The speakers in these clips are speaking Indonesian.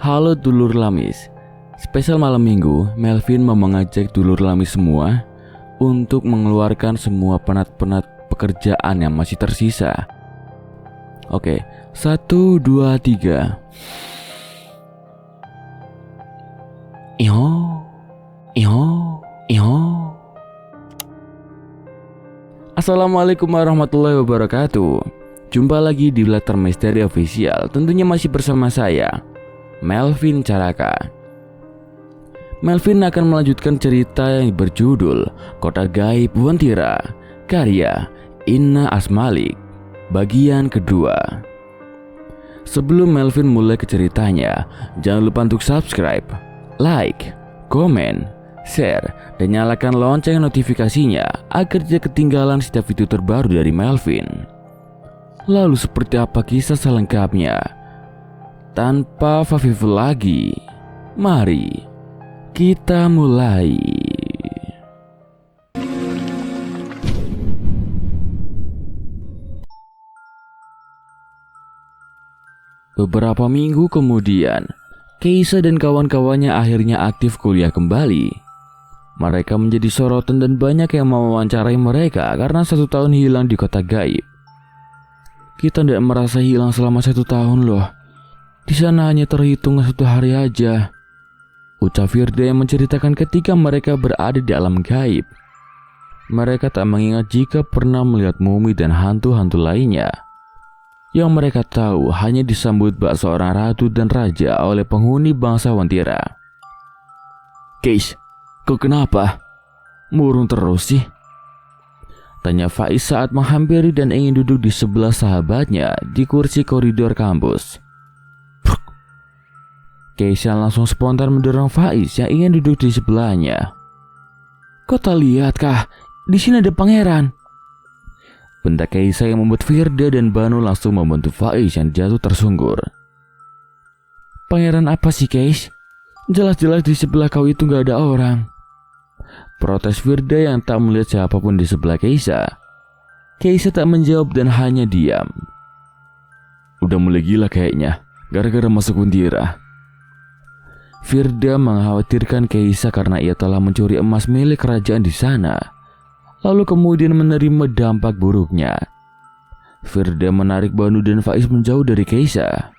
Halo dulur Lamis. Spesial malam minggu, Melvin mau mengajak dulur Lamis semua untuk mengeluarkan semua penat-penat pekerjaan yang masih tersisa. Oke, 1, 2, 3. Iho. Assalamualaikum warahmatullahi wabarakatuh. Jumpa lagi di Letter Misteri Official. Tentunya masih bersama saya, Melvin Caraka. Melvin akan melanjutkan cerita yang berjudul Kota Gaib Wantira, karya Inna Asmalik, bagian kedua. Sebelum Melvin mulai ke ceritanya, jangan lupa untuk subscribe, like, komen, share, dan nyalakan lonceng notifikasinya agar tidak ketinggalan setiap video terbaru dari Melvin. Lalu seperti apa kisah selengkapnya? Tanpa fafifu lagi, mari kita mulai. Beberapa minggu kemudian, Keisa dan kawan-kawannya akhirnya aktif kuliah kembali. Mereka menjadi sorotan dan banyak yang mewawancarai mereka karena 1 tahun hilang di kota gaib. Kita tidak merasa hilang selama 1 tahun loh. Di sana hanya terhitung 1 hari aja, ucap Firda yang menceritakan ketika mereka berada di alam gaib. Mereka tak mengingat jika pernah melihat mumi dan hantu-hantu lainnya. Yang mereka tahu hanya disambut bak seorang ratu dan raja oleh penghuni bangsa Wantira. Keis, kau kenapa? Murung terus sih? Tanya Faiz saat menghampiri dan ingin duduk di sebelah sahabatnya di kursi koridor kampus. Keisha langsung spontan mendorong Faiz yang ingin duduk di sebelahnya. Kau tak lihat kah? Di sini ada pangeran. Bentak Keisha yang membuat Firda dan Banu langsung membantu Faiz yang jatuh tersungkur. Pangeran apa sih, Keis? Jelas-jelas di sebelah kau itu gak ada orang. Protes Firda yang tak melihat siapapun di sebelah Keisha. Keisha tak menjawab dan hanya diam. Udah mulai gila kayaknya, gara-gara masuk Wantira. Firda mengkhawatirkan Keisha karena ia telah mencuri emas milik kerajaan di sana, lalu kemudian menerima dampak buruknya. Firda menarik Banu dan Faiz menjauh dari Keisha.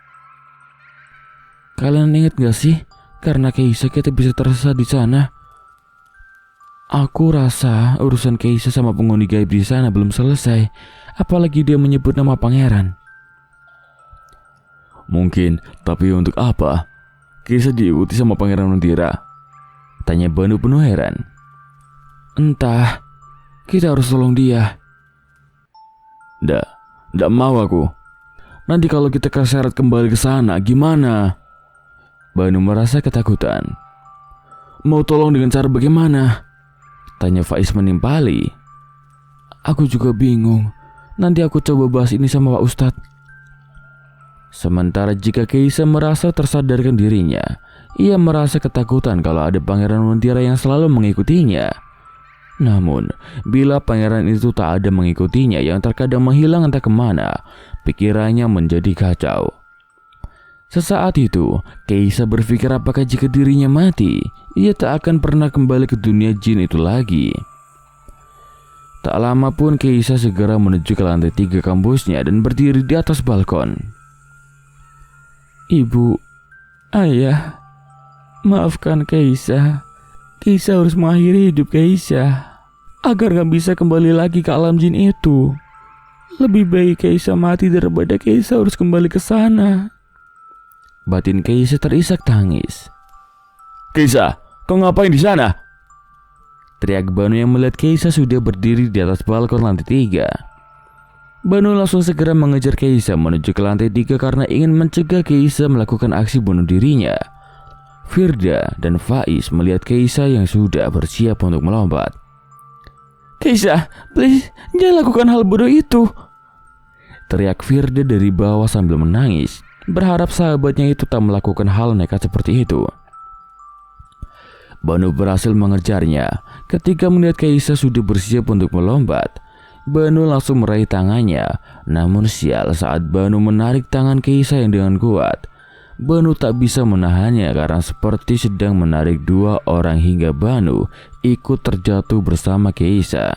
Kalian ingat gak sih, karena Keisha kita bisa tersesat di sana? Aku rasa urusan Keisha sama penghuni gaib di sana belum selesai, apalagi dia menyebut nama pangeran. Mungkin, tapi untuk apa? Keisha diikuti sama pangeran Wantira? Tanya Banu penuh heran. Entah, kita harus tolong dia. Nggak mau aku. Nanti kalau kita terseret kembali ke sana, gimana? Banu merasa ketakutan. Mau tolong dengan cara bagaimana? Tanya Faiz menimpali. Aku juga bingung. Nanti aku coba bahas ini sama Pak Ustadz. Sementara jika Keisha merasa tersadarkan dirinya, ia merasa ketakutan kalau ada pangeran Wantira yang selalu mengikutinya. Namun, bila pangeran itu tak ada mengikutinya yang terkadang menghilang entah kemana, pikirannya menjadi kacau. Sesaat itu, Keisha berpikir apakah jika dirinya mati, ia tak akan pernah kembali ke dunia jin itu lagi. Tak lama pun Keisha segera menuju ke lantai 3 kampusnya dan berdiri di atas balkon. Ibu, ayah, maafkan Keisha. Keisha harus mengakhiri hidup Keisha agar gak bisa kembali lagi ke alam jin itu. Lebih baik Keisha mati daripada Keisha harus kembali ke sana. Batin Keisha terisak tangis. Keisha, kau ngapain di sana? Teriak Banu yang melihat Keisha sudah berdiri di atas balkon lantai 3. Banu langsung segera mengejar Keisha menuju ke lantai 3 karena ingin mencegah Keisha melakukan aksi bunuh dirinya. Firda dan Faiz melihat Keisha yang sudah bersiap untuk melompat. Keisha, please, jangan lakukan hal bodoh itu. Teriak Firda dari bawah sambil menangis, berharap sahabatnya itu tak melakukan hal nekat seperti itu. Banu berhasil mengejarnya. Ketika melihat Keisha sudah bersiap untuk melompat, Banu langsung meraih tangannya. Namun sial, saat Banu menarik tangan Keisha yang dengan kuat, Banu tak bisa menahannya karena seperti sedang menarik dua orang hingga Banu ikut terjatuh bersama Keisha.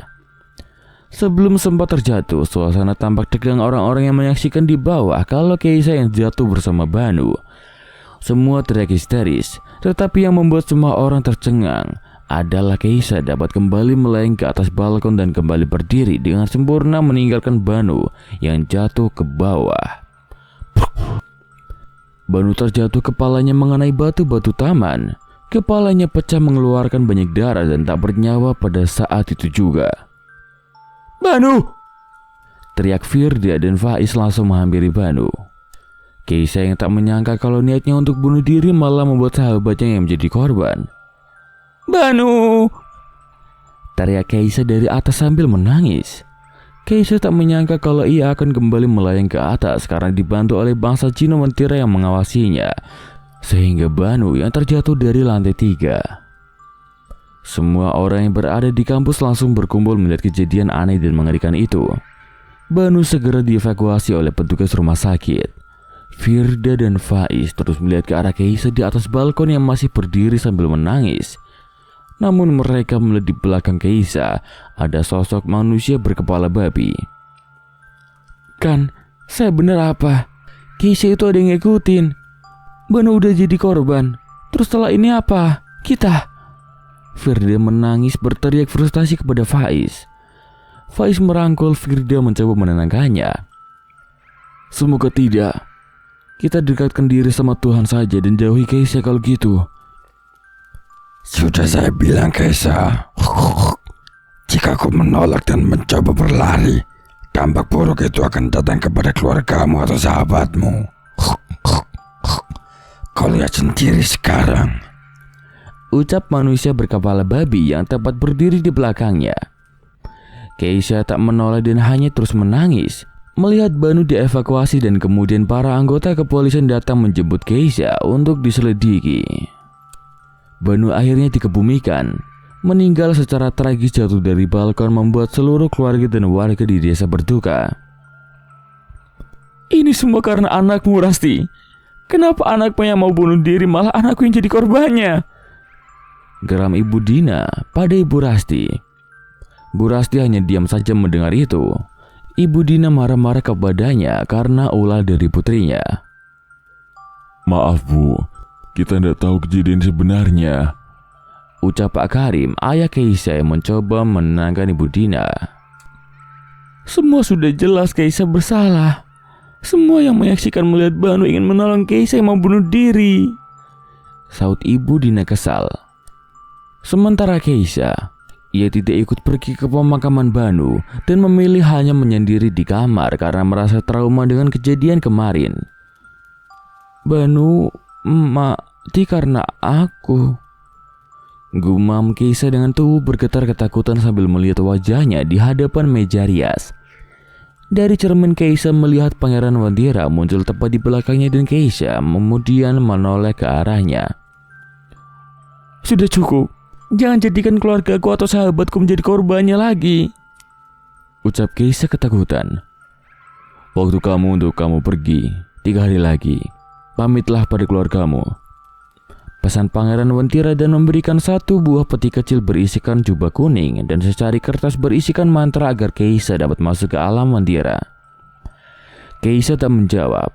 Sebelum sempat terjatuh, suasana tampak tegang orang-orang yang menyaksikan di bawah kalau Keisha yang jatuh bersama Banu. Semua teriak histeris, tetapi yang membuat semua orang tercengang adalah Keisha dapat kembali melayang ke atas balkon dan kembali berdiri dengan sempurna meninggalkan Banu yang jatuh ke bawah. Banu terjatuh, kepalanya mengenai batu-batu taman. Kepalanya pecah mengeluarkan banyak darah dan tak bernyawa pada saat itu juga. "Banu!" teriak Firda dan Faiz langsung menghampiri Banu. Keisha yang tak menyangka kalau niatnya untuk bunuh diri malah membuat sahabatnya yang menjadi korban. "Banu!" teriak Keisha dari atas sambil menangis. Keisha tak menyangka kalau ia akan kembali melayang ke atas karena dibantu oleh bangsa Cino Mentira yang mengawasinya, sehingga Banu yang terjatuh dari lantai 3. Semua orang yang berada di kampus langsung berkumpul melihat kejadian aneh dan mengerikan itu. Banu segera dievakuasi oleh petugas rumah sakit. Firda dan Faiz terus melihat ke arah Keisha di atas balkon yang masih berdiri sambil menangis. Namun mereka melihat di belakang Keisha ada sosok manusia berkepala babi. "Kan, saya benar apa? Keisha itu ada yang ngikutin. Banu udah jadi korban. Terus setelah ini apa? Kita?" Firda menangis berteriak frustasi kepada Faiz. Faiz merangkul Firda mencoba menenangkannya. "Semoga tidak. Kita dekatkan diri sama Tuhan saja dan jauhi Keisha kalau gitu." "Sudah saya bilang, Keisha, jika kau menolak dan mencoba berlari, dampak buruk itu akan datang kepada keluargamu atau sahabatmu. Kau lihat sendiri sekarang," ucap manusia berkepala babi yang tepat berdiri di belakangnya. Keisha tak menolak dan hanya terus menangis melihat Banu dievakuasi dan kemudian para anggota kepolisian datang menjemput Keisha untuk diselidiki. Banu akhirnya dikebumikan, meninggal secara tragis jatuh dari balkon membuat seluruh keluarga dan warga di desa berduka. "Ini semua karena anakmu, Rasti. Kenapa anakmu yang mau bunuh diri malah anakku yang jadi korbannya?" geram Ibu Dina pada Ibu Rasti. Bu Rasti hanya diam saja mendengar itu. Ibu Dina marah-marah kepadanya karena ulah dari putrinya. "Maaf Bu, kita tidak tahu kejadian sebenarnya," ucap Pak Karim, ayah Keisha yang mencoba menenangkan Ibu Dina. "Semua sudah jelas Keisha bersalah. Semua yang menyaksikan melihat Banu ingin menolong Keisha yang mau bunuh diri," saut Ibu Dina kesal. Sementara Keisha, ia tidak ikut pergi ke pemakaman Banu dan memilih hanya menyendiri di kamar karena merasa trauma dengan kejadian kemarin. "Banu mati karena aku," gumam Keisha dengan tubuh bergetar ketakutan sambil melihat wajahnya di hadapan meja rias. Dari cermin Keisha melihat Pangeran Wandira muncul tepat di belakangnya dan Keisha kemudian menoleh ke arahnya. "Sudah cukup. Jangan jadikan keluargaku atau sahabatku menjadi korbannya lagi," ucap Keisha ketakutan. "Waktu kamu untuk kamu pergi 3 hari lagi. Pamitlah pada keluargamu," pesan Pangeran Wandira dan memberikan 1 buah peti kecil berisikan jubah kuning dan secari kertas berisikan mantra agar Keisha dapat masuk ke alam Wandira. Keisha tak menjawab.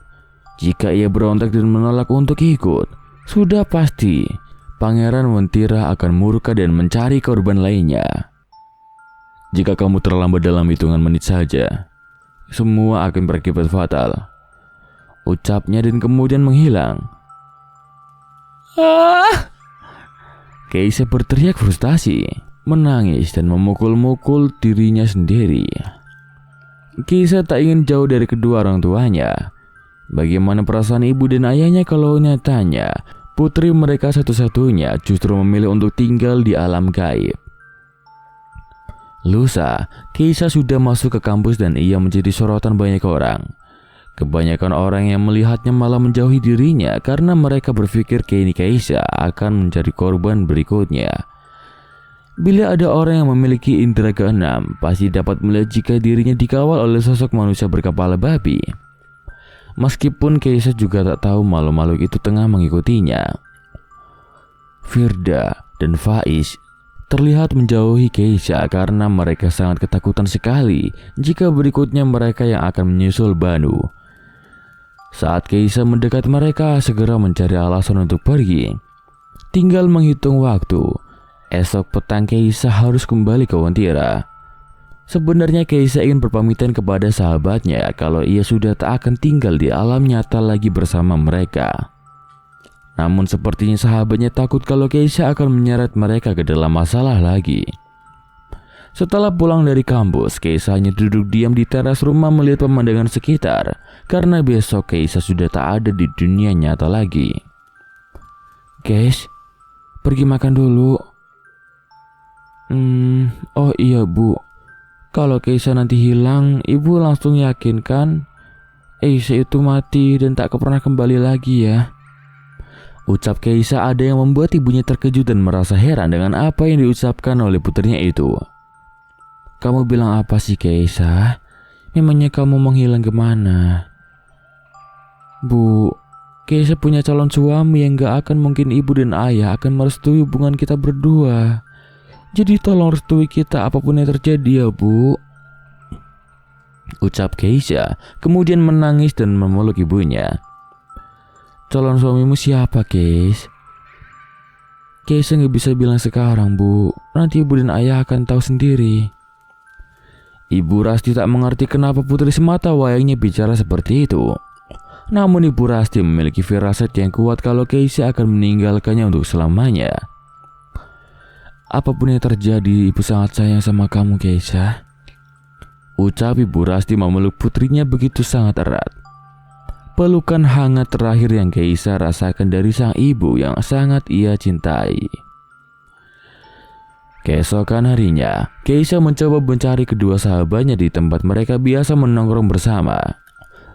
Jika ia berontak dan menolak untuk ikut, sudah pasti Pangeran Wandira akan murka dan mencari korban lainnya. "Jika kamu terlambat dalam hitungan menit saja, semua akan berakibat fatal," ucapnya dan kemudian menghilang. Keisha berteriak frustasi, menangis dan memukul-mukul dirinya sendiri. Keisha tak ingin jauh dari kedua orang tuanya. Bagaimana perasaan ibu dan ayahnya kalau nyatanya putri mereka satu-satunya justru memilih untuk tinggal di alam gaib. Lusa, Keisha sudah masuk ke kampus dan ia menjadi sorotan banyak orang. Kebanyakan orang yang melihatnya malah menjauhi dirinya karena mereka berpikir Keisha akan menjadi korban berikutnya. Bila ada orang yang memiliki indera keenam, pasti dapat melihat jika dirinya dikawal oleh sosok manusia berkepala babi. Meskipun Keisha juga tak tahu makhluk-makhluk itu tengah mengikutinya. Firda dan Faiz terlihat menjauhi Keisha karena mereka sangat ketakutan sekali jika berikutnya mereka yang akan menyusul Banu. Saat Keisha mendekat, mereka segera mencari alasan untuk pergi. Tinggal menghitung waktu. Esok petang Keisha harus kembali ke Wontira. Sebenarnya Keisha ingin berpamitan kepada sahabatnya kalau ia sudah tak akan tinggal di alam nyata lagi bersama mereka. Namun sepertinya sahabatnya takut kalau Keisha akan menyeret mereka ke dalam masalah lagi. Setelah pulang dari kampus, Keisha hanya duduk diam di teras rumah melihat pemandangan sekitar, karena besok Keisha sudah tak ada di dunia nyata lagi. Guys, pergi makan dulu. Oh iya bu, kalau Keisha nanti hilang, ibu langsung yakinkan Keisha itu mati dan tak pernah kembali lagi ya. Ucap Keisha ada yang membuat ibunya terkejut dan merasa heran dengan apa yang diucapkan oleh putrinya itu. Kamu bilang apa sih Keisha? Memangnya kamu menghilang kemana? Bu, Keisha punya calon suami yang gak akan mungkin ibu dan ayah akan merestui hubungan kita berdua. Jadi tolong restui kita apapun yang terjadi ya bu. Ucap Keisha, kemudian menangis dan memeluk ibunya. Calon suamimu siapa Keis? Keisha gak bisa bilang sekarang bu, nanti ibu dan ayah akan tahu sendiri. Ibu Rasti tak mengerti kenapa putri semata wayangnya bicara seperti itu. Namun Ibu Rasti memiliki firasat yang kuat kalau Keisha akan meninggalkannya untuk selamanya. Apapun yang terjadi, ibu sangat sayang sama kamu Keisha. Ucap Ibu Rasti memeluk putrinya begitu sangat erat. Pelukan hangat terakhir yang Keisha rasakan dari sang ibu yang sangat ia cintai. Keesokan harinya, Keisha mencoba mencari kedua sahabatnya di tempat mereka biasa menongkrong bersama.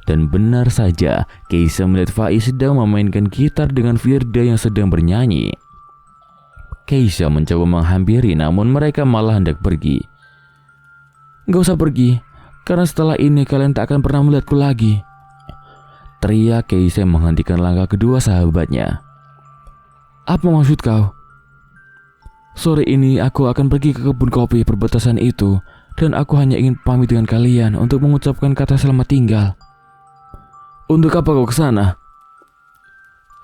Dan benar saja, Keisha melihat Faiz sedang memainkan gitar dengan Firda yang sedang bernyanyi. Keisha mencoba menghampiri, namun mereka malah hendak pergi. Gak usah pergi, karena setelah ini kalian tak akan pernah melihatku lagi. Teriak Keisha menghentikan langkah kedua sahabatnya. Apa maksud kau? Sore ini aku akan pergi ke kebun kopi perbatasan itu, dan aku hanya ingin pamit dengan kalian untuk mengucapkan kata selamat tinggal. Untuk apa kau ke sana?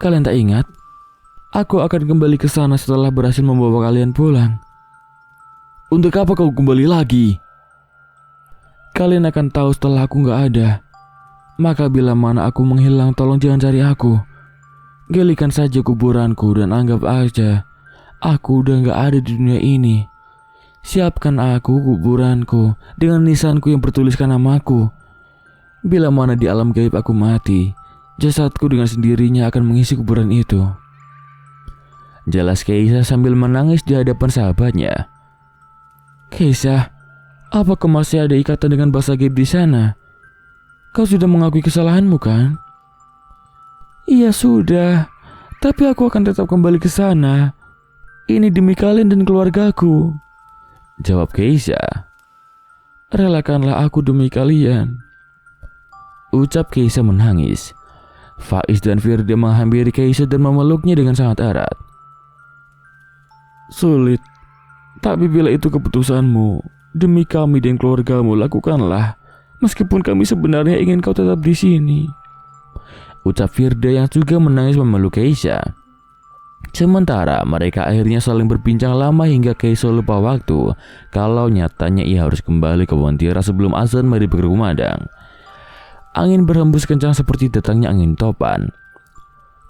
Kalian tak ingat? Aku akan kembali ke sana setelah berhasil membawa kalian pulang. Untuk apa kau kembali lagi? Kalian akan tahu setelah aku gak ada. Maka bila mana aku menghilang, tolong jangan cari aku. Galikan saja kuburanku dan anggap aja aku udah gak ada di dunia ini. Siapkan aku kuburanku dengan nisanku yang bertuliskan namaku. Bila mana di alam gaib aku mati, jasadku dengan sendirinya akan mengisi kuburan itu. Jelas Keisha sambil menangis di hadapan sahabatnya. Keisha, apa kau masih ada ikatan dengan bahasa gaib di sana? Kau sudah mengakui kesalahanmu kan? Iya sudah, tapi aku akan tetap kembali ke sana. Ini demi kalian dan keluargaku. Jawab Keisha. Relakanlah aku demi kalian. Ucap Keisha menangis. Faiz dan Firda menghampiri Keisha dan memeluknya dengan sangat erat. Sulit, tapi bila itu keputusanmu, demi kami dan keluargamu lakukanlah. Meskipun kami sebenarnya ingin kau tetap di sini. Ucap Firda yang juga menangis memeluk Keisha. Sementara mereka akhirnya saling berbincang lama hingga Keisha lupa waktu kalau nyatanya ia harus kembali ke Wontira sebelum azan maghrib berkumandang. Angin berhembus kencang seperti datangnya angin topan.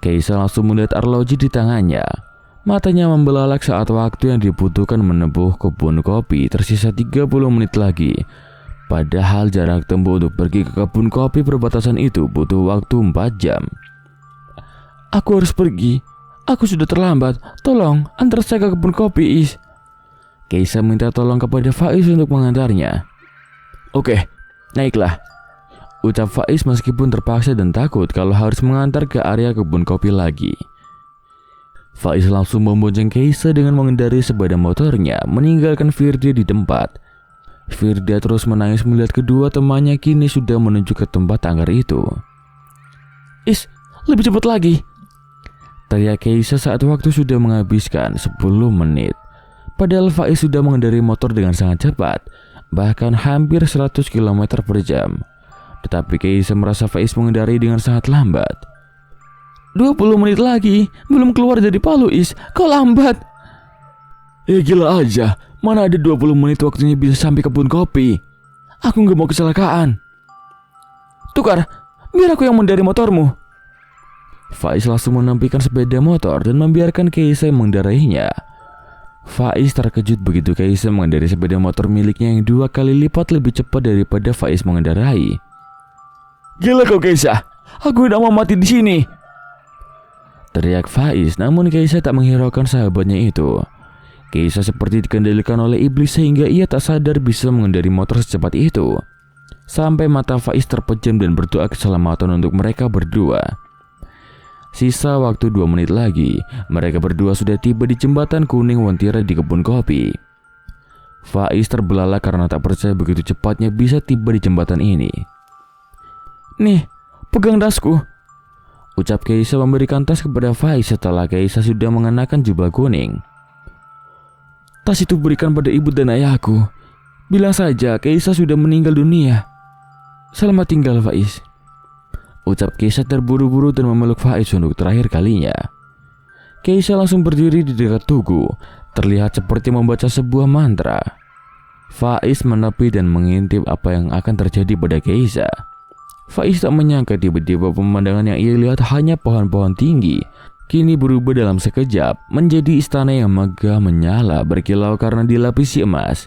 Keisha langsung melihat arloji di tangannya. Matanya membelalak saat waktu yang dibutuhkan menempuh kebun kopi tersisa 30 menit lagi. Padahal jarak tempuh untuk pergi ke kebun kopi perbatasan itu butuh waktu 4 jam. Aku harus pergi. Aku sudah terlambat. Tolong antar saya ke kebun kopi, Is. Keisha minta tolong kepada Faiz untuk mengantarnya. Oke, naiklah. Ucap Faiz meskipun terpaksa dan takut kalau harus mengantar ke area kebun kopi lagi. Faiz langsung membonceng Keisha dengan mengendarai sepeda motornya, meninggalkan Firda di tempat. Firda terus menangis melihat kedua temannya kini sudah menuju ke tempat tanggar itu. Is, lebih cepat lagi!" teriak Keisha saat waktu sudah menghabiskan 10 menit. Padahal Faiz sudah mengendarai motor dengan sangat cepat, bahkan hampir 100 km per jam. Tetapi Keisha merasa Faiz mengendarai dengan sangat lambat. 20 menit lagi, belum keluar dari Palu, Is. Kau lambat. Gila aja, mana ada 20 menit waktunya bisa sampai kebun kopi. Aku gak mau kecelakaan. Tukar, biar aku yang mengendarai motormu. Faiz langsung menampilkan sepeda motor dan membiarkan Keisha mengendarainya. Faiz terkejut begitu Keisha mengendarai sepeda motor miliknya yang 2 kali lipat lebih cepat daripada Faiz mengendarai. Gila kau Keisha, aku tidak mau mati di sini, teriak Faiz. Namun Keisha tak menghiraukan sahabatnya itu. Keisha seperti dikendalikan oleh iblis sehingga ia tak sadar bisa mengendarai motor secepat itu. Sampai mata Faiz terpejam dan berdoa keselamatan untuk mereka berdua. Sisa waktu 2 menit lagi, mereka berdua sudah tiba di jembatan kuning Wontira di kebun kopi. Faiz terbelalak karena tak percaya begitu cepatnya bisa tiba di jembatan ini. Nih, pegang tasku, ucap Keisha memberikan tas kepada Faiz setelah Keisha sudah mengenakan jubah kuning. Tas itu berikan pada ibu dan ayahku. Bilang saja Keisha sudah meninggal dunia. Selamat tinggal Faiz, ucap Keisha terburu-buru dan memeluk Faiz untuk terakhir kalinya. Keisha langsung berdiri di dekat Tugu, terlihat seperti membaca sebuah mantra. Faiz menepi dan mengintip apa yang akan terjadi pada Keisha. Faiz tak menyangka tiba-tiba pemandangan yang ia lihat hanya pohon-pohon tinggi kini berubah dalam sekejap menjadi istana yang megah menyala berkilau karena dilapisi emas.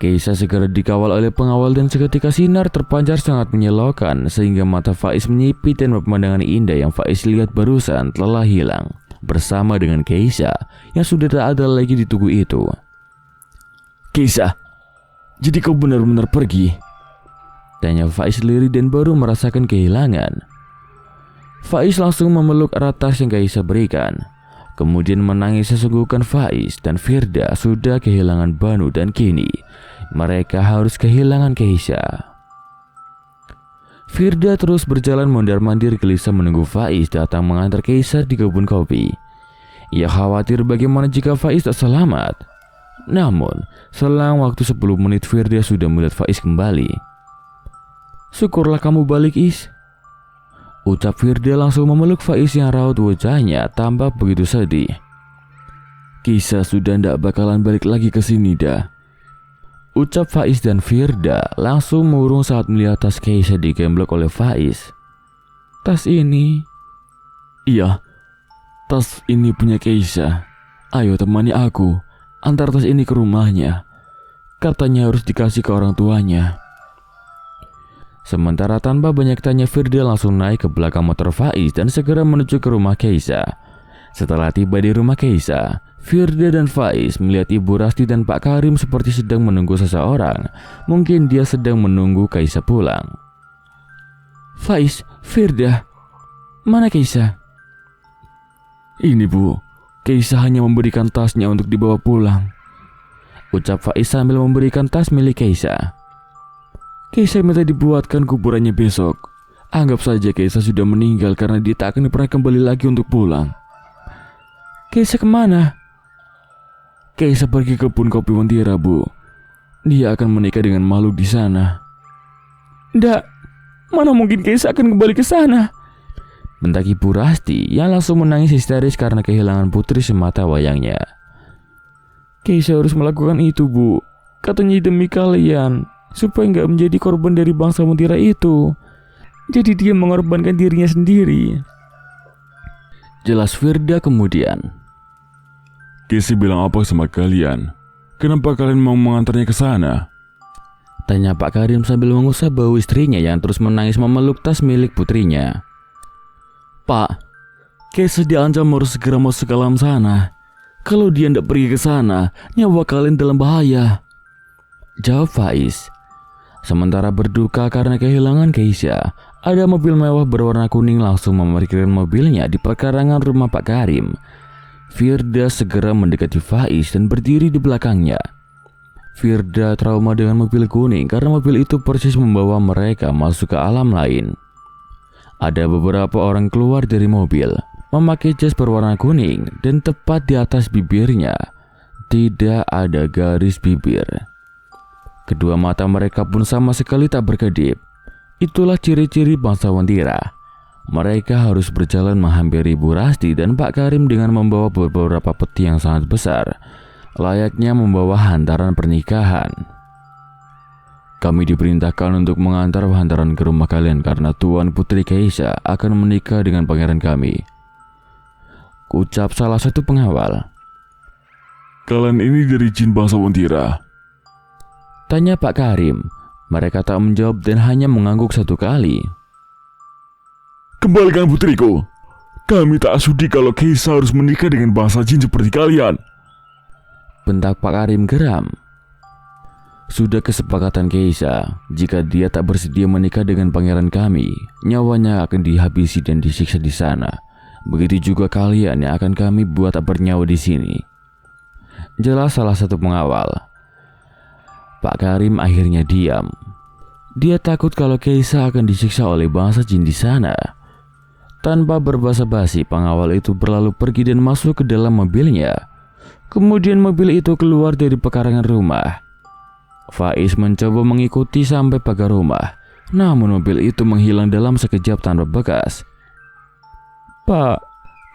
Keisha segera dikawal oleh pengawal dan seketika sinar terpancar sangat menyilaukan sehingga mata Faiz menyipit dan pemandangan indah yang Faiz lihat barusan telah hilang bersama dengan Keisha yang sudah tak ada lagi di tugu itu. Keisha, jadi kau benar-benar pergi? Tanya Faiz lirih dan baru merasakan kehilangan. Faiz langsung memeluk erat tas yang Keisha berikan. Kemudian menangis sesungguhkan Faiz dan Firda sudah kehilangan Banu dan kini mereka harus kehilangan Keisha. Firda terus berjalan mondar-mandir gelisah menunggu Faiz datang mengantar Keisha di kebun kopi. Ia khawatir bagaimana jika Faiz tak selamat. Namun, selang waktu 10 menit Firda sudah melihat Faiz kembali. Syukurlah kamu balik, Is, ucap Firda langsung memeluk Faiz yang raut wajahnya tampak begitu sedih. Keisha sudah ndak bakalan balik lagi ke sini dah, ucap Faiz dan Firda langsung murung saat melihat tas Keisha digemblok oleh Faiz. Tas ini? Iya, tas ini punya Keisha. Ayo temani aku, antar tas ini ke rumahnya. Katanya harus dikasih ke orang tuanya. Sementara tanpa banyak tanya Firda langsung naik ke belakang motor Faiz dan segera menuju ke rumah Keisha. Setelah tiba di rumah Keisha, Firda dan Faiz melihat Ibu Rasti dan Pak Karim seperti sedang menunggu seseorang. Mungkin dia sedang menunggu Keisha pulang. Faiz, Firda, mana Keisha? Ini Bu, Keisha hanya memberikan tasnya untuk dibawa pulang, ucap Faiz sambil memberikan tas milik Keisha. Keisha minta dibuatkan kuburannya besok. Anggap saja Keisha sudah meninggal karena dia tak akan pernah kembali lagi untuk pulang. Keisha kemana? Keisha pergi ke kebun kopi Wontira, Bu. Dia akan menikah dengan makhluk di sana. Ndak, mana mungkin Keisha akan kembali ke sana? Bentak Ibu Rasti yang langsung menangis histeris karena kehilangan putri semata wayangnya. Keisha harus melakukan itu, Bu. Katanya demi kalian, supaya nggak menjadi korban dari bangsa Wontira itu. Jadi dia mengorbankan dirinya sendiri, jelas Firda kemudian. Keisha bilang apa sama kalian? Kenapa kalian mau mengantarnya ke sana? Tanya Pak Karim sambil mengusap bau istrinya yang terus menangis memeluk tas milik putrinya. Pak, Keisha diancam harus segera masuk ke alam sana. Kalau dia tidak pergi ke sana, nyawa kalian dalam bahaya, jawab Faiz. Sementara berduka karena kehilangan Keisha, ada mobil mewah berwarna kuning langsung memarkirkan mobilnya di pekarangan rumah Pak Karim. Firda segera mendekati Faiz dan berdiri di belakangnya. Firda trauma dengan mobil kuning karena mobil itu persis membawa mereka masuk ke alam lain. Ada beberapa orang keluar dari mobil memakai jas berwarna kuning dan tepat di atas bibirnya tidak ada garis bibir. Kedua mata mereka pun sama sekali tak berkedip. Itulah ciri-ciri bangsawan Tira. Mereka harus berjalan menghampiri Bu Rasti dan Pak Karim dengan membawa beberapa peti yang sangat besar, layaknya membawa hantaran pernikahan. Kami diperintahkan untuk mengantar hantaran ke rumah kalian karena Tuan Putri Keisha akan menikah dengan pangeran kami, ucap salah satu pengawal. Kalian ini dari jin bangsawan Tira? Tanya Pak Karim. Mereka tak menjawab dan hanya mengangguk satu kali. Kembalikan putriku. Kami tak sudi kalau Keisha harus menikah dengan bangsa jin seperti kalian, bentak Pak Karim geram. Sudah kesepakatan Keisha, jika dia tak bersedia menikah dengan pangeran kami, nyawanya akan dihabisi dan disiksa di sana. Begitu juga kalian yang akan kami buat bernyawa di sini, jelas salah satu pengawal. Pak Karim akhirnya diam. Dia takut kalau Keisha akan disiksa oleh bangsa jin di sana. Tanpa berbasa-basi, pengawal itu berlalu pergi dan masuk ke dalam mobilnya. Kemudian mobil itu keluar dari pekarangan rumah. Faiz mencoba mengikuti sampai pagar rumah, namun mobil itu menghilang dalam sekejap tanpa bekas. Pak,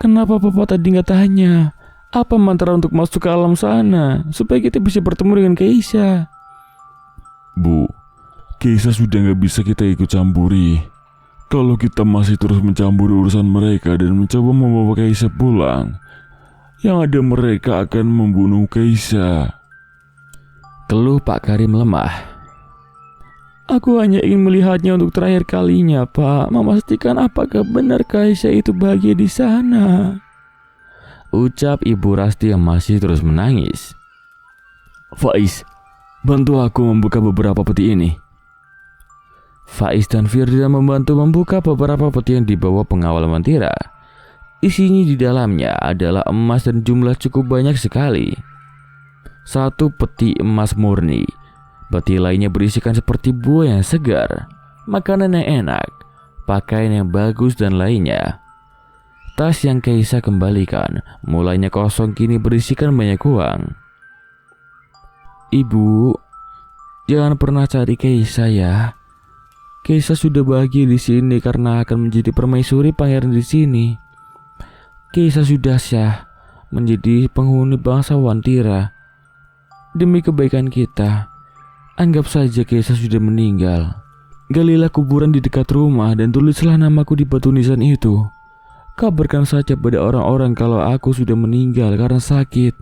kenapa Papa tadi nggak tanya? Apa mantra untuk masuk ke alam sana supaya kita bisa bertemu dengan Keisha? Bu, Keisha sudah nggak bisa kita ikut campuri. Kalau kita masih terus mencampuri urusan mereka dan mencoba membawa Keisha pulang, yang ada mereka akan membunuh Keisha. Keluh Pak Karim lemah. Aku hanya ingin melihatnya untuk terakhir kalinya, Pak. Memastikan apakah benar Keisha itu bahagia di sana, ucap Ibu Rasti yang masih terus menangis. Faiz, bantu aku membuka beberapa peti ini. Faiz dan Firda membantu membuka beberapa peti yang dibawa pengawal Mantira. Isinya di dalamnya adalah emas dan jumlah cukup banyak sekali. Satu peti emas murni, peti lainnya berisikan seperti buah yang segar, makanan yang enak, pakaian yang bagus dan lainnya. Tas yang Keisha kembalikan mulanya kosong kini berisikan banyak uang. Ibu, jangan pernah cari Keisha ya. Keisha sudah bahagia di sini karena akan menjadi permaisuri pangeran di sini. Keisha sudah sah menjadi penghuni bangsawan Tira. Demi kebaikan kita, anggap saja Keisha sudah meninggal. Galilah kuburan di dekat rumah dan tulislah namaku di batu nisan itu. Kabarkan saja pada orang-orang kalau aku sudah meninggal karena sakit.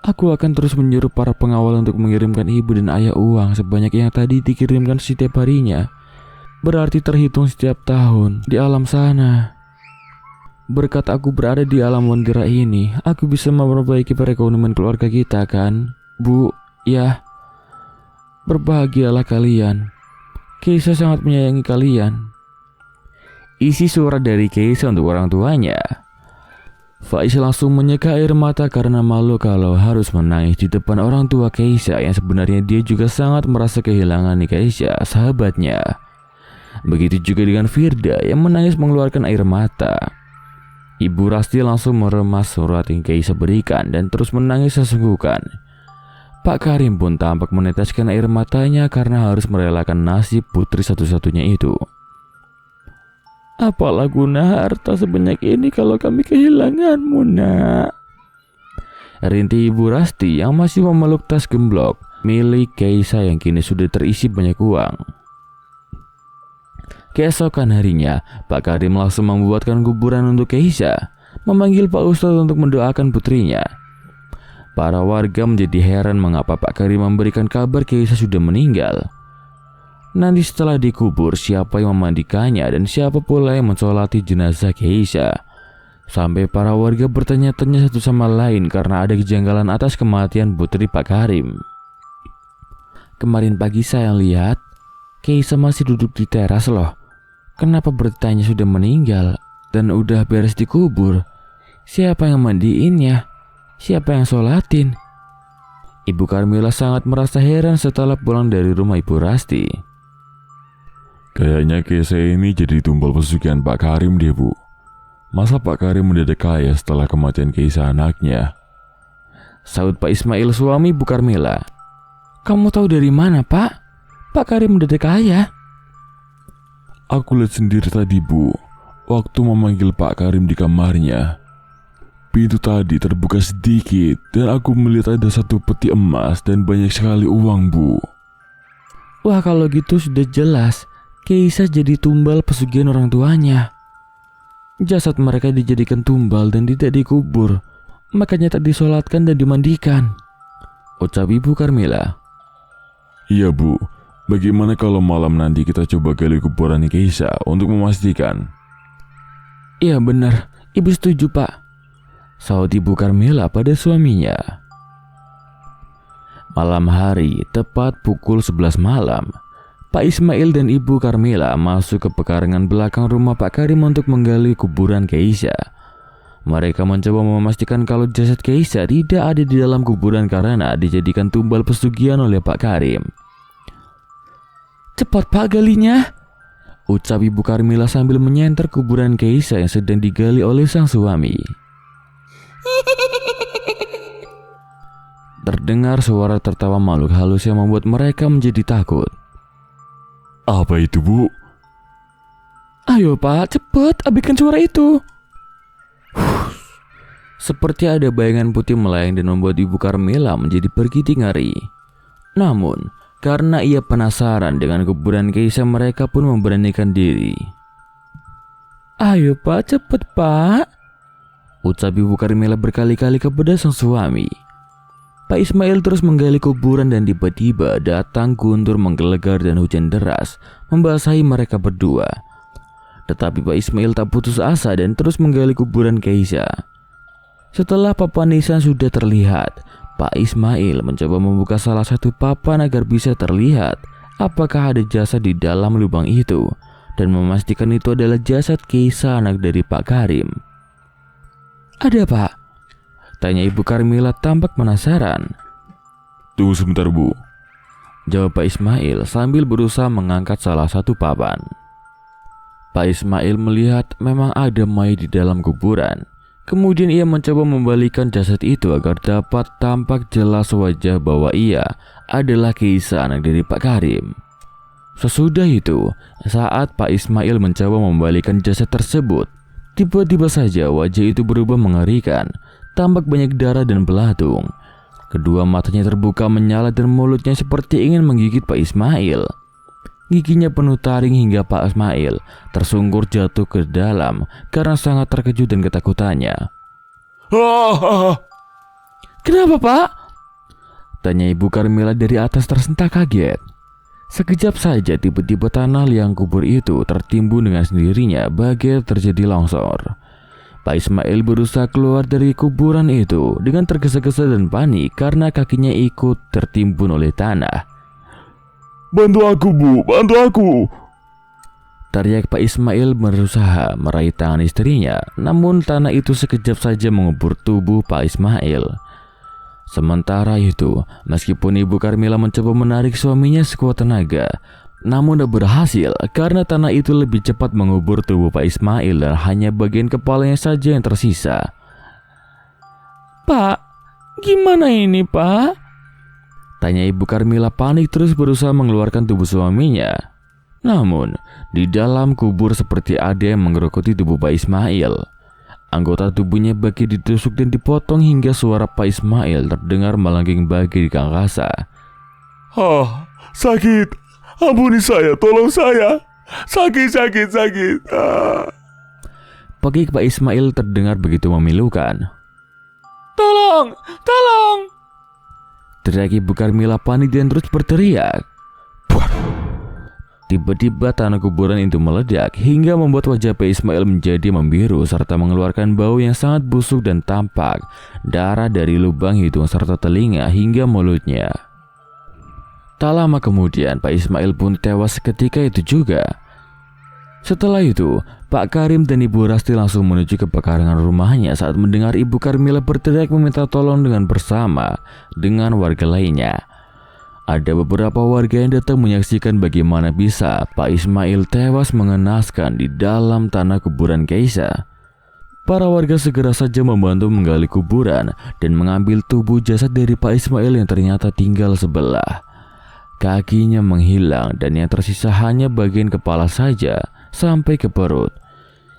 Aku akan terus menyuruh para pengawal untuk mengirimkan ibu dan ayah uang sebanyak yang tadi dikirimkan setiap harinya. Berarti terhitung setiap tahun di alam sana. Berkat aku berada di alam Mantira ini, aku bisa memperbaiki perekonomian keluarga kita kan, Bu? Ya, berbahagialah kalian. Keisha sangat menyayangi kalian. Isi surat dari Keisha untuk orang tuanya. Faiz langsung menyeka air mata karena malu kalau harus menangis di depan orang tua Keisha yang sebenarnya dia juga sangat merasa kehilangan Keisha, sahabatnya. Begitu juga dengan Firda yang menangis mengeluarkan air mata. Ibu Rasti langsung meremas surat yang Keisha berikan dan terus menangis sesungguhkan. Pak Karim pun tampak meneteskan air matanya karena harus merelakan nasib putri satu-satunya itu. Apalah guna harta sebanyak ini kalau kami kehilanganmu, Nak? Rintih Ibu Rasti yang masih memeluk tas gemblok milik Keisha yang kini sudah terisi banyak uang. Keesokan harinya, Pak Karim langsung membuatkan kuburan untuk Keisha, memanggil Pak Ustadz untuk mendoakan putrinya. Para warga menjadi heran mengapa Pak Karim memberikan kabar Keisha sudah meninggal. Nanti setelah dikubur, siapa yang memandikannya dan siapa pula yang mensolati jenazah Keisha. Sampai para warga bertanya-tanya satu sama lain karena ada kejanggalan atas kematian putri Pak Karim. Kemarin pagi saya lihat Keisha masih duduk di teras loh. Kenapa bertanya sudah meninggal dan udah beres dikubur? Siapa yang mandiinnya? Siapa yang sholatin? Ibu Karmila sangat merasa heran setelah pulang dari rumah Ibu Rasti. Kayaknya Keisa ini jadi tumbal pesugihan Pak Karim deh, Bu. Masa Pak Karim mendadak kaya setelah kematian Keisa anaknya? Sahut Pak Ismail, suami Bu Karmila. Kamu tahu dari mana, Pak? Pak Karim mendadak kaya. Aku lihat sendiri tadi, Bu. Waktu memanggil Pak Karim di kamarnya, pintu tadi terbuka sedikit dan aku melihat ada satu peti emas dan banyak sekali uang, Bu. Wah, kalau gitu sudah jelas Keisa jadi tumbal pesugihan orang tuanya. Jasad mereka dijadikan tumbal dan tidak dikubur, makanya tak disolatkan dan dimandikan, ucap Ibu Karmila. Iya, Bu. Bagaimana kalau malam nanti kita coba gali kuburan Keisa untuk memastikan? Iya benar, Ibu setuju, Pak, sahut Ibu Karmila pada suaminya. Malam hari, tepat pukul 11 malam, Pak Ismail dan Ibu Karmila masuk ke pekarangan belakang rumah Pak Karim untuk menggali kuburan Keisa. Mereka mencoba memastikan kalau jasad Keisa tidak ada di dalam kuburan karena dijadikan tumbal pesugihan oleh Pak Karim. Cepat, Pak, galinya, ucap Ibu Karmila sambil menyenter kuburan Keisa yang sedang digali oleh sang suami. Terdengar suara tertawa makhluk halus yang membuat mereka menjadi takut. Apa itu, Bu? Ayo, Pak, cepat abaikan suara itu. Seperti ada bayangan putih melayang dan membuat Ibu Karmila menjadi bergiting ngeri. Namun, karena ia penasaran dengan kuburan Keisa, mereka pun memberanikan diri. Ayo, Pak, cepat, Pak, ucap Ibu Karmila berkali-kali kepada sang suami. Pak Ismail terus menggali kuburan dan tiba-tiba datang guntur menggelegar dan hujan deras membasahi mereka berdua. Tetapi Pak Ismail tak putus asa dan terus menggali kuburan Keisa. Setelah papan nisan sudah terlihat, Pak Ismail mencoba membuka salah satu papan agar bisa terlihat apakah ada jasad di dalam lubang itu dan memastikan itu adalah jasad Keisa, anak dari Pak Karim. Ada, Pak? Tanya Ibu Karmila tampak penasaran. Tunggu sebentar, Bu, jawab Pak Ismail sambil berusaha mengangkat salah satu papan. Pak Ismail melihat memang ada mayat di dalam kuburan. Kemudian ia mencoba membalikan jasad itu agar dapat tampak jelas wajah bahwa ia adalah Keisa, anak dari Pak Karim. Sesudah itu, saat Pak Ismail mencoba membalikan jasad tersebut, tiba-tiba saja wajah itu berubah mengerikan. Tampak banyak darah dan belatung. Kedua matanya terbuka menyala dan mulutnya seperti ingin menggigit Pak Ismail. Giginya penuh taring hingga Pak Ismail tersungkur jatuh ke dalam karena sangat terkejut dan ketakutannya. Kenapa, Pak? Tanya Ibu Karmila dari atas tersentak kaget. Sekejap saja tiba-tiba tanah liang kubur itu tertimbun dengan sendirinya bagai terjadi longsor. Pak Ismail berusaha keluar dari kuburan itu dengan tergesa-gesa dan panik karena kakinya ikut tertimbun oleh tanah. Bantu aku, Bu, bantu aku! Teriak Pak Ismail berusaha meraih tangan istrinya, namun tanah itu sekejap saja mengubur tubuh Pak Ismail. Sementara itu, meskipun Ibu Karmila mencoba menarik suaminya sekuat tenaga, namun tak berhasil karena tanah itu lebih cepat mengubur tubuh Pak Ismail dan hanya bagian kepalanya saja yang tersisa. Pak, gimana ini, Pak? Tanya Ibu Karmila panik terus berusaha mengeluarkan tubuh suaminya. Namun, di dalam kubur seperti ada yang menggerogoti tubuh Pak Ismail. Anggota tubuhnya bagi ditusuk dan dipotong hingga suara Pak Ismail terdengar melanggeng bagi di angkasa. Sakit! Ampuni saya, tolong saya. Sakit. Pagi Pak Ismail terdengar begitu memilukan. Tolong! Teriak Ibu Karmila panik dan terus berteriak. Tiba-tiba tanah kuburan itu meledak hingga membuat wajah Pak Ismail menjadi membiru serta mengeluarkan bau yang sangat busuk dan tampak darah dari lubang hidung serta telinga hingga mulutnya. Tak lama kemudian Pak Ismail pun tewas seketika itu juga. Setelah itu, Pak Karim dan Ibu Rasti langsung menuju ke pekarangan rumahnya saat mendengar Ibu Karmila berteriak meminta tolong dengan bersama dengan warga lainnya. Ada beberapa warga yang datang menyaksikan bagaimana bisa Pak Ismail tewas mengenaskan di dalam tanah kuburan Keisa. Para warga segera saja membantu menggali kuburan dan mengambil tubuh jasad dari Pak Ismail yang ternyata tinggal sebelah. Kakinya menghilang dan yang tersisa hanya bagian kepala saja sampai ke perut.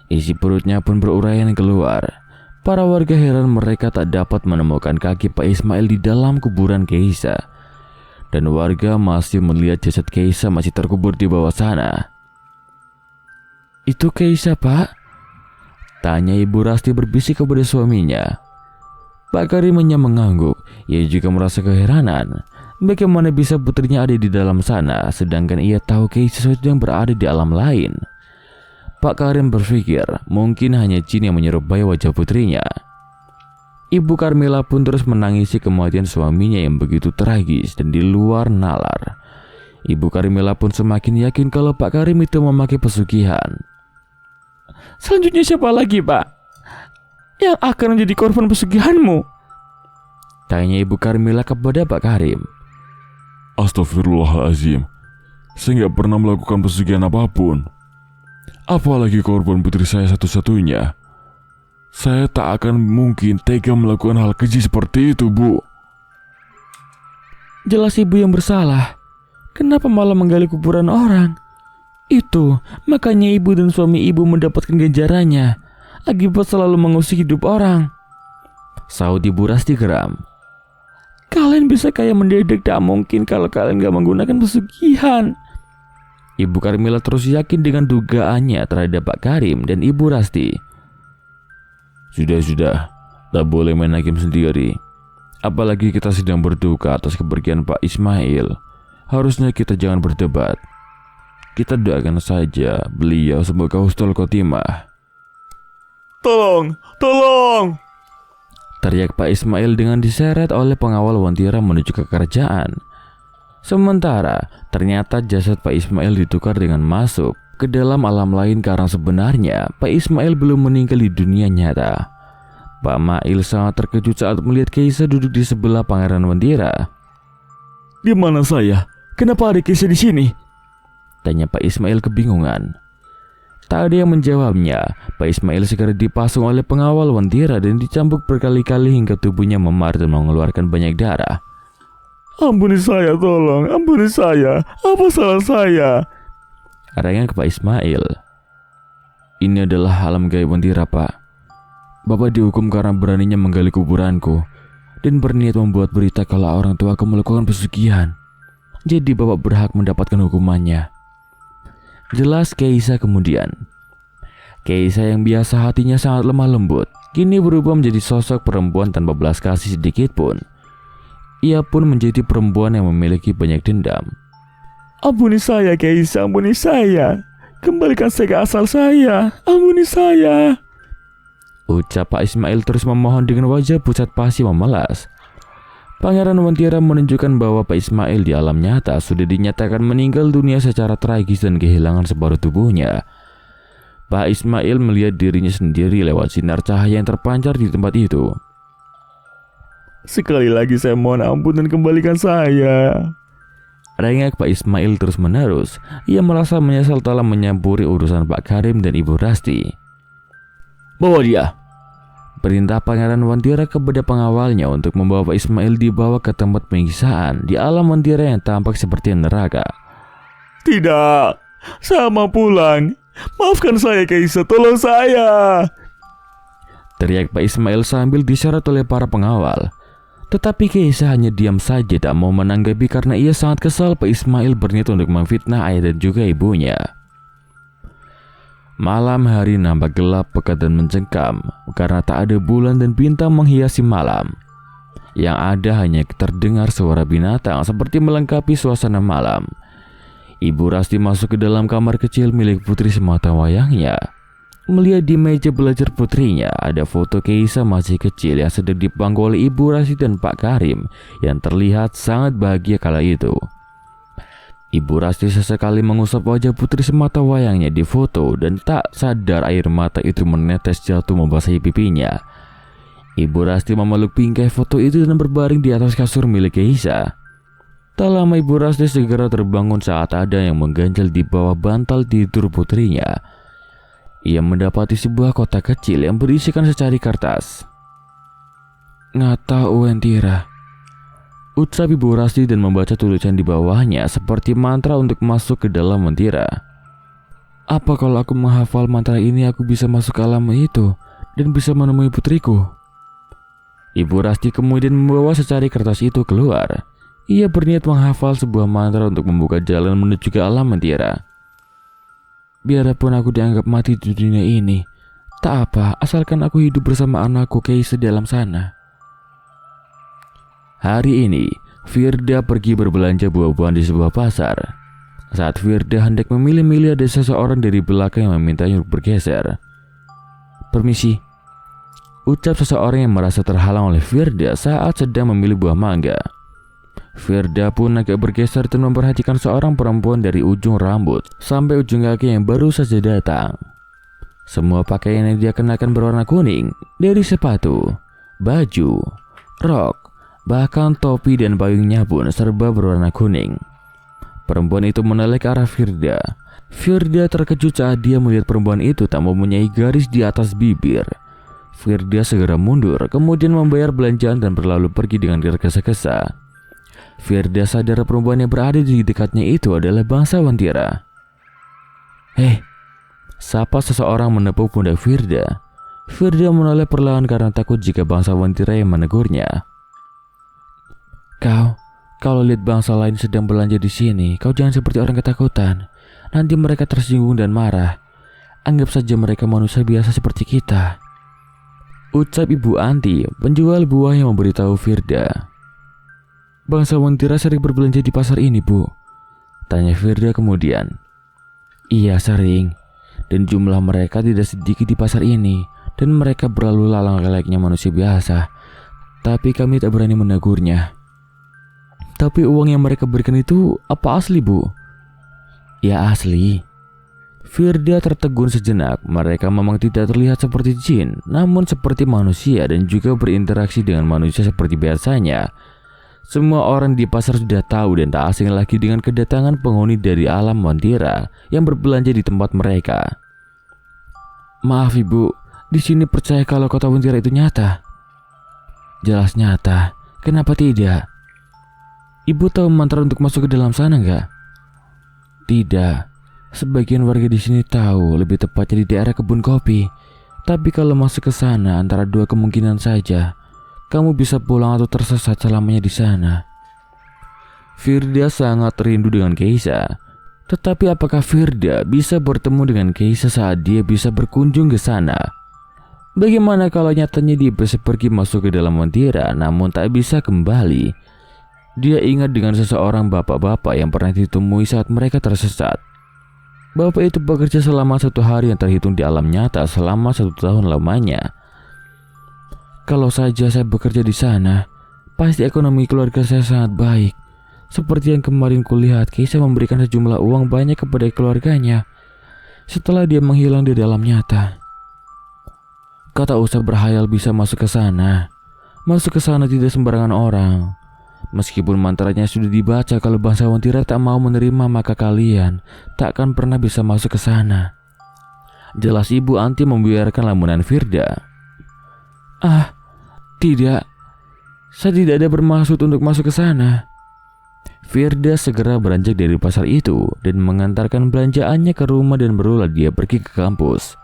Isi perutnya pun beruraian keluar. Para warga heran mereka tak dapat menemukan kaki Pak Ismail di dalam kuburan Keisa. Dan warga masih melihat jasad Keisa masih terkubur di bawah sana. "Itu Keisa, Pak?" tanya Ibu Rasti berbisik kepada suaminya. Pak Karim hanya mengangguk. Ia juga merasa keheranan. Bagaimana bisa putrinya ada di dalam sana, sedangkan ia tahu Keisa sedang berada di alam lain. Pak Karim berpikir mungkin hanya jin yang menyerupai wajah putrinya. Ibu Karmila pun terus menangisi kematian suaminya yang begitu tragis dan di luar nalar. Ibu Karmila pun semakin yakin kalau Pak Karim itu memakai pesugihan. "Selanjutnya siapa lagi, Pak, yang akan menjadi korban pesugihanmu?" tanya Ibu Karmila kepada Pak Karim. Astagfirullahaladzim, saya nggak pernah melakukan pesugihan apapun. Apalagi korban putri saya satu-satunya. Saya tak akan mungkin tega melakukan hal keji seperti itu, Bu. "Jelas ibu yang bersalah. Kenapa malah menggali kuburan orang? Itu makanya ibu dan suami ibu mendapatkan ganjarannya akibat selalu mengusik hidup orang," sahut Ibu Rasti geram. "Kalian bisa kaya mendadak tak mungkin kalau kalian gak menggunakan pesugihan." Ibu Karmila terus yakin dengan dugaannya terhadap Pak Karim dan Ibu Rasti. Sudah, tak boleh main hakim sendiri. Apalagi kita sedang berduka atas kepergian Pak Ismail. Harusnya kita jangan berdebat. Kita doakan saja beliau semoga husnul khotimah. Tolong! Teriak Pak Ismail dengan diseret oleh pengawal Wantira menuju ke kerajaan. Sementara ternyata jasad Pak Ismail ditukar dengan masuk ke dalam alam lain karena sebenarnya Pak Ismail belum meninggal di dunia nyata. Pak Mail sangat terkejut saat melihat Keisa duduk di sebelah Pangeran Wantira. "Di mana saya? Kenapa ada Keisa di sini?" tanya Pak Ismail kebingungan. Tak ada yang menjawabnya. Pak Ismail segera dipasung oleh pengawal Wantira dan dicambuk berkali-kali hingga tubuhnya memar dan mengeluarkan banyak darah. "Ampuni saya, tolong, ampuni saya. Apa salah saya?" Rengek Pak Ismail. "Ini adalah alam gaib Wantira, Pak. Bapak dihukum karena beraninya menggali kuburanku dan berniat membuat berita kalau orang tua aku melakukan pesugihan. Jadi Bapak berhak mendapatkan hukumannya," jelas Keisa kemudian. Keisa yang biasa hatinya sangat lemah lembut, kini berubah menjadi sosok perempuan tanpa belas kasih sedikit pun. Ia pun menjadi perempuan yang memiliki banyak dendam. "Ampuni saya, Keisa, ampuni saya. Kembalikan saya ke asal saya. Ampuni saya," ucap Pak Ismail terus memohon dengan wajah pucat pasi memelas. Pangeran Wantira menunjukkan bahwa Pak Ismail di alam nyata sudah dinyatakan meninggal dunia secara tragis dan kehilangan separuh tubuhnya. Pak Ismail melihat dirinya sendiri lewat sinar cahaya yang terpancar di tempat itu. "Sekali lagi saya mohon ampun dan kembalikan saya," rengek Pak Ismail terus menerus. Ia merasa menyesal telah menyampuri urusan Pak Karim dan Ibu Rasti. "Bawa dia," perintah Pangeran Wantira kepada pengawalnya untuk membawa Pak Ismail dibawa ke tempat penyiksaan di alam Wantira yang tampak seperti neraka. "Tidak, saya mau pulang. Maafkan saya, Keisa, tolong saya," teriak Pak Ismail sambil diseret oleh para pengawal. Tetapi Keisa hanya diam saja, tak mau menanggapi karena ia sangat kesal Pak Ismail berniat untuk memfitnah ayah dan juga ibunya. Malam hari nampak gelap, pekat dan mencekam karena tak ada bulan dan bintang menghiasi malam. Yang ada hanya terdengar suara binatang seperti melengkapi suasana malam. Ibu Rasti masuk ke dalam kamar kecil milik putri semata wayangnya. Melihat di meja belajar putrinya ada foto Keisa masih kecil yang sedang dipangku oleh Ibu Rasti dan Pak Karim yang terlihat sangat bahagia kala itu. Ibu Rasti sesekali mengusap wajah putri semata wayangnya di foto dan tak sadar air mata itu menetes jatuh membasahi pipinya. Ibu Rasti memeluk bingkai foto itu dan berbaring di atas kasur milik Keisa. Tak lama Ibu Rasti segera terbangun saat ada yang mengganjal di bawah bantal tidur putrinya. Ia mendapati sebuah kotak kecil yang berisikan secari kertas. "Ngata Uentira," ucap Ibu Rasti dan membaca tulisan di bawahnya seperti mantra untuk masuk ke dalam mentira. "Apa kalau aku menghafal mantra ini aku bisa masuk ke alam itu dan bisa menemui putriku?" Ibu Rasti kemudian membawa secari kertas itu keluar. Ia berniat menghafal sebuah mantra untuk membuka jalan menuju ke alam mentira. "Biarpun aku dianggap mati di dunia ini, tak apa asalkan aku hidup bersama anakku Keisa di alam sana." Hari ini, Firda pergi berbelanja buah-buahan di sebuah pasar. Saat Firda hendak memilih-milih, ada seseorang dari belakang yang memintanya untuk bergeser. "Permisi," ucap seseorang yang merasa terhalang oleh Firda saat sedang memilih buah mangga. Firda pun agak bergeser dan memperhatikan seorang perempuan dari ujung rambut sampai ujung kaki yang baru saja datang. Semua pakaian yang dia kenakan berwarna kuning, dari sepatu, baju, rok, bahkan topi dan payungnya pun serba berwarna kuning. Perempuan itu menoleh ke arah Firda. Firda terkejut saat dia melihat perempuan itu tak mempunyai garis di atas bibir. Firda segera mundur, kemudian membayar belanjaan dan berlalu pergi dengan tergesa-gesa. Firda sadar perempuan yang berada di dekatnya itu adalah bangsawan Tira. "Hei," sapa seseorang menepuk pundak Firda. Firda menoleh perlahan karena takut jika bangsawan Tira yang menegurnya. Kalau lihat bangsa lain sedang belanja di sini, kau jangan seperti orang ketakutan. Nanti mereka tersinggung dan marah. Anggap saja mereka manusia biasa seperti kita," ucap Ibu Anti, penjual buah yang memberitahu Firda. "Bangsawan Tira sering berbelanja di pasar ini, Bu?" tanya Firda kemudian. "Iya, sering. Dan jumlah mereka tidak sedikit di pasar ini. Dan mereka berlalu lalang layaknya manusia biasa. Tapi kami tak berani menegurnya." "Tapi uang yang mereka berikan itu apa asli, Bu?" "Ya asli." Firda tertegun sejenak. Mereka memang tidak terlihat seperti jin, namun seperti manusia dan juga berinteraksi dengan manusia seperti biasanya. Semua orang di pasar sudah tahu dan tak asing lagi dengan kedatangan penghuni dari alam Mentira yang berbelanja di tempat mereka. "Maaf Ibu, di sini percaya kalau kota Mentira itu nyata." "Jelas nyata, kenapa tidak? Ibu tahu mantra untuk masuk ke dalam sana enggak?" "Tidak, sebagian warga di sini tahu, lebih tepatnya di daerah kebun kopi. Tapi kalau masuk ke sana antara dua kemungkinan saja. Kamu bisa pulang atau tersesat selamanya di sana." Firda sangat rindu dengan Keisa. Tetapi apakah Firda bisa bertemu dengan Keisa saat dia bisa berkunjung ke sana? Bagaimana kalau nyatanya dia bisa pergi masuk ke dalam Mentira namun tak bisa kembali? Dia ingat dengan seseorang bapak-bapak yang pernah ditemui saat mereka tersesat. Bapak itu bekerja selama 1 hari yang terhitung di alam nyata selama 1 tahun lamanya. "Kalau saja saya bekerja di sana, pasti ekonomi keluarga saya sangat baik. Seperti yang kemarin kulihat, Keisa memberikan sejumlah uang banyak kepada keluarganya setelah dia menghilang di dalam nyata. Kau tak usah berhayal bisa masuk ke sana. Masuk ke sana tidak sembarangan orang. Meskipun mantranya sudah dibaca, kalau bangsawan Tira tak mau menerima, maka kalian tak akan pernah bisa masuk ke sana." Jelas Ibu Anti membiarkan lamunan Firda. "Ah, tidak. Saya tidak ada bermaksud untuk masuk ke sana." Firda segera beranjak dari pasar itu dan mengantarkan belanjaannya ke rumah dan barulah dia pergi ke kampus.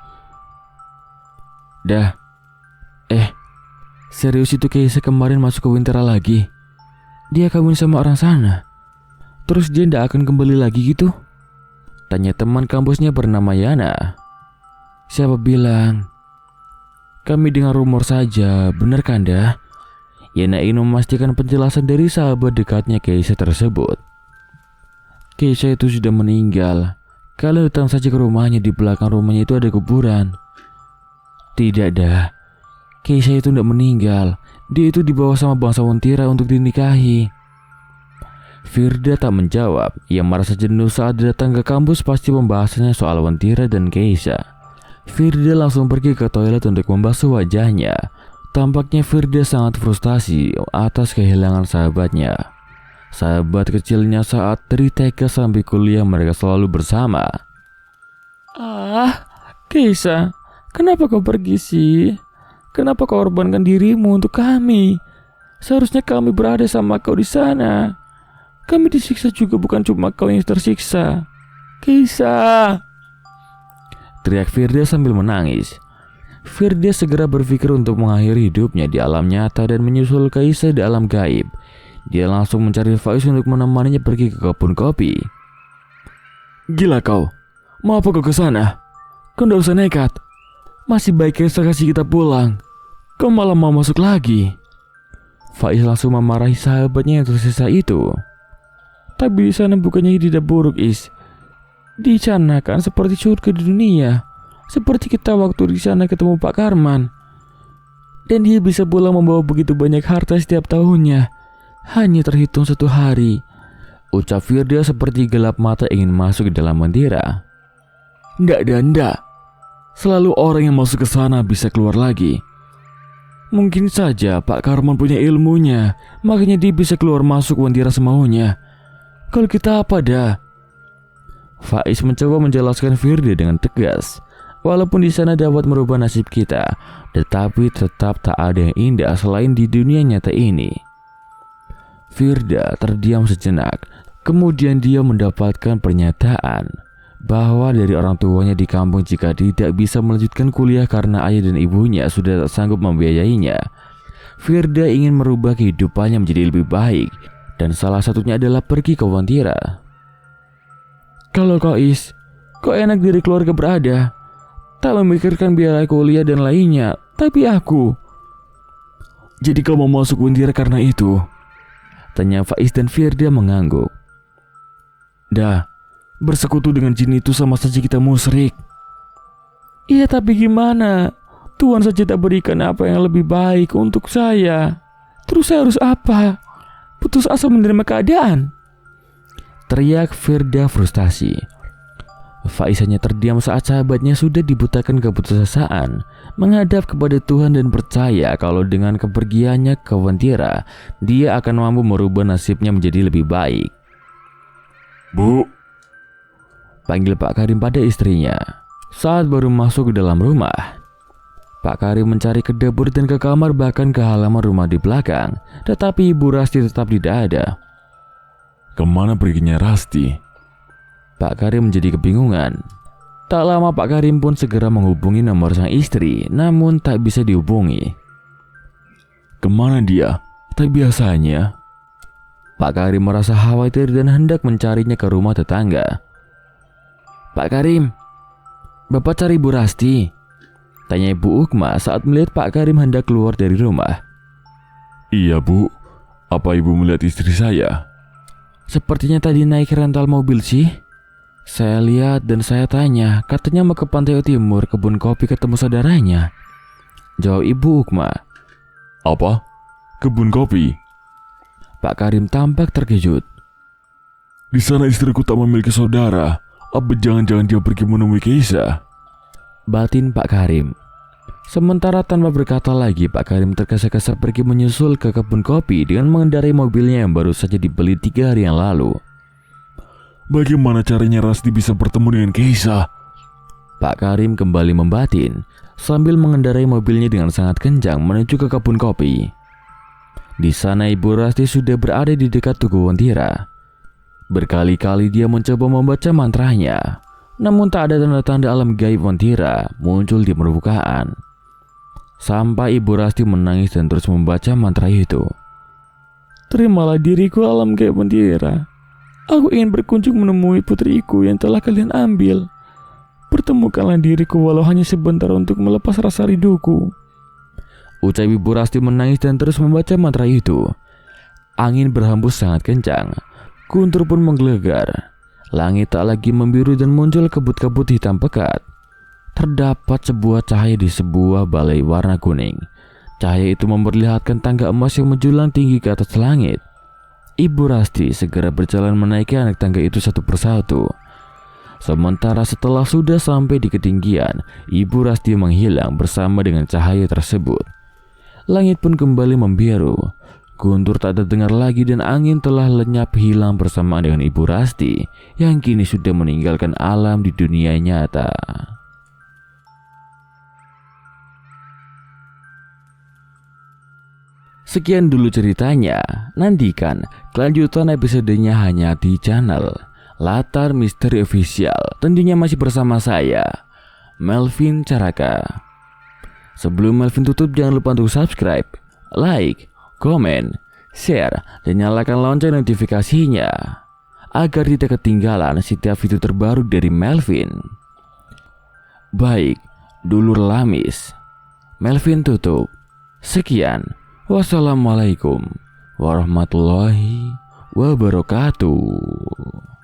Serius itu Keisa kemarin masuk ke Wintera lagi? Dia kawin sama orang sana. Terus dia tidak akan kembali lagi gitu?" tanya teman kampusnya bernama Yana. "Siapa bilang? Kami dengar rumor saja, benar kan dah?" Yana ingin memastikan penjelasan dari sahabat dekatnya Keisa tersebut. "Keisa itu sudah meninggal. Kalian datang saja ke rumahnya, di belakang rumahnya itu ada kuburan." "Tidak dah, Keisa itu tidak meninggal. Dia itu dibawa sama bangsawan Tira untuk dinikahi." Firda tak menjawab. Ia merasa jenuh saat datang ke kampus pasti pembahasannya soal Wantira dan Keisa. Firda langsung pergi ke toilet untuk membasuh wajahnya. Tampaknya Firda sangat frustasi atas kehilangan sahabatnya. sahabat kecilnya saat dari TK sampai kuliah mereka selalu bersama. Keisha, kenapa kau pergi sih? Kenapa kau korbankan dirimu untuk kami? Seharusnya kami berada sama kau di sana. Kami disiksa juga, bukan cuma kau yang tersiksa. Keisha, teriak Firda sambil menangis. Firda segera berpikir untuk mengakhiri hidupnya di alam nyata dan menyusul Keisha di alam gaib. Dia langsung mencari Faiz untuk menemaninya pergi ke kebun kopi. Gila kau, mau apa kau ke sana? Kau nggak usah nekat. Masih baik Keisha kasih kita pulang. Kau malah mau masuk lagi. Faiz langsung memarahi sahabatnya yang tersisa itu. Tapi di sana bukannya tidak buruk, Is. Di sana kan seperti surga di dunia. Seperti kita waktu di sana ketemu Pak Karman. Dan dia bisa pulang membawa begitu banyak harta setiap tahunnya. Hanya terhitung 1 hari. Ucap Firda seperti gelap mata ingin masuk ke dalam mendira. Nggak. Selalu orang yang masuk ke sana bisa keluar lagi. Mungkin saja Pak Karman punya ilmunya, makanya dia bisa keluar masuk mendira semaunya. Kalau kita apa dah? Faiz mencoba menjelaskan Firda dengan tegas. Walaupun di sana dapat merubah nasib kita, tetapi tetap tak ada yang indah selain di dunia nyata ini. Firda terdiam sejenak, kemudian dia mendapatkan pernyataan bahwa dari orang tuanya di kampung jika tidak bisa melanjutkan kuliah karena ayah dan ibunya sudah tak sanggup membiayainya. Firda ingin merubah kehidupannya menjadi lebih baik, dan salah satunya adalah pergi ke Wantira. Kalau kau Is, kau enak diri keluarga berada, tak memikirkan biaya kuliah dan lainnya. Tapi aku... Jadi kau mau masuk Wantira karena itu? Tanya Faiz dan Firda mengangguk. Dah, bersekutu dengan jin itu sama saja kita musyrik. Iya, tapi gimana? Tuhan saja tak berikan apa yang lebih baik untuk saya. Terus saya harus apa? Putus asa menerima keadaan? Teriak Firda frustasi. Faiz hanya terdiam saat sahabatnya sudah dibutakan keputusasaan, menghadap kepada Tuhan dan percaya kalau dengan kepergiannya ke Wantira, dia akan mampu merubah nasibnya menjadi lebih baik. Bu, Panggil Pak Karim pada istrinya. Saat baru masuk ke dalam rumah, Pak Karim mencari ke dapur dan ke kamar bahkan ke halaman rumah di belakang, tetapi Ibu Rasti tetap tidak ada. kemana perginya Rasti? Pak Karim menjadi kebingungan. Tak lama Pak Karim pun segera menghubungi nomor sang istri, namun tak bisa dihubungi. Kemana dia? Tak biasanya. Pak Karim merasa khawatir dan hendak mencarinya ke rumah tetangga. Pak Karim, Bapak cari Bu Rasti? Tanya Ibu Ukma saat melihat Pak Karim hendak keluar dari rumah. Iya Bu, apa Ibu melihat istri saya? Sepertinya tadi naik rental mobil sih. Saya lihat dan saya tanya, katanya mau ke Pantai Timur kebun kopi ketemu saudaranya. Jawab Ibu Ukma. Apa? Kebun kopi? Pak Karim tampak terkejut. Di sana istriku tak memiliki saudara. Apa jangan-jangan dia pergi menemui Keisha? Batin Pak Karim. Sementara tanpa berkata lagi, Pak Karim tergesa-gesa pergi menyusul ke kebun kopi dengan mengendarai mobilnya yang baru saja dibeli 3 hari yang lalu. Bagaimana caranya Rasti bisa bertemu dengan Keisha? Pak Karim kembali membatin sambil mengendarai mobilnya dengan sangat kencang menuju ke kebun kopi. Di sana Ibu Rasti sudah berada di dekat Tugu Wantira. Berkali-kali dia mencoba membaca mantranya, namun tak ada tanda-tanda alam gaib Wantira muncul di permukaan. Sampai Ibu Rasti menangis dan terus membaca mantra itu. Terimalah diriku alam gaib Wantira. Aku ingin berkunjung menemui putriku yang telah kalian ambil. Pertemukanlah diriku walau hanya sebentar untuk melepas rasa rinduku. Ucap Ibu Rasti menangis dan terus membaca mantra itu. Angin berhembus sangat kencang. Guntur pun menggelegar. Langit tak lagi membiru dan muncul kabut-kabut hitam pekat. Terdapat sebuah cahaya di sebuah balai warna kuning. Cahaya itu memperlihatkan tangga emas yang menjulang tinggi ke atas langit. Ibu Rasti segera berjalan menaiki anak tangga itu satu persatu. Sementara setelah sudah sampai di ketinggian, Ibu Rasti menghilang bersama dengan cahaya tersebut. Langit pun kembali membiru. Guntur tak terdengar lagi dan angin telah lenyap hilang bersamaan dengan Ibu Rasti yang kini sudah meninggalkan alam di dunia nyata. Sekian dulu ceritanya, nantikan kelanjutan episodenya hanya di channel Latar Misteri Official. Tentunya masih bersama saya, Melvin Caraka. Sebelum Melvin tutup, jangan lupa untuk subscribe, like, komen, share, dan nyalakan lonceng notifikasinya agar tidak ketinggalan setiap video terbaru dari Melvin. Baik, dulur Lamis, Melvin tutup. Sekian, wassalamualaikum warahmatullahi wabarakatuh.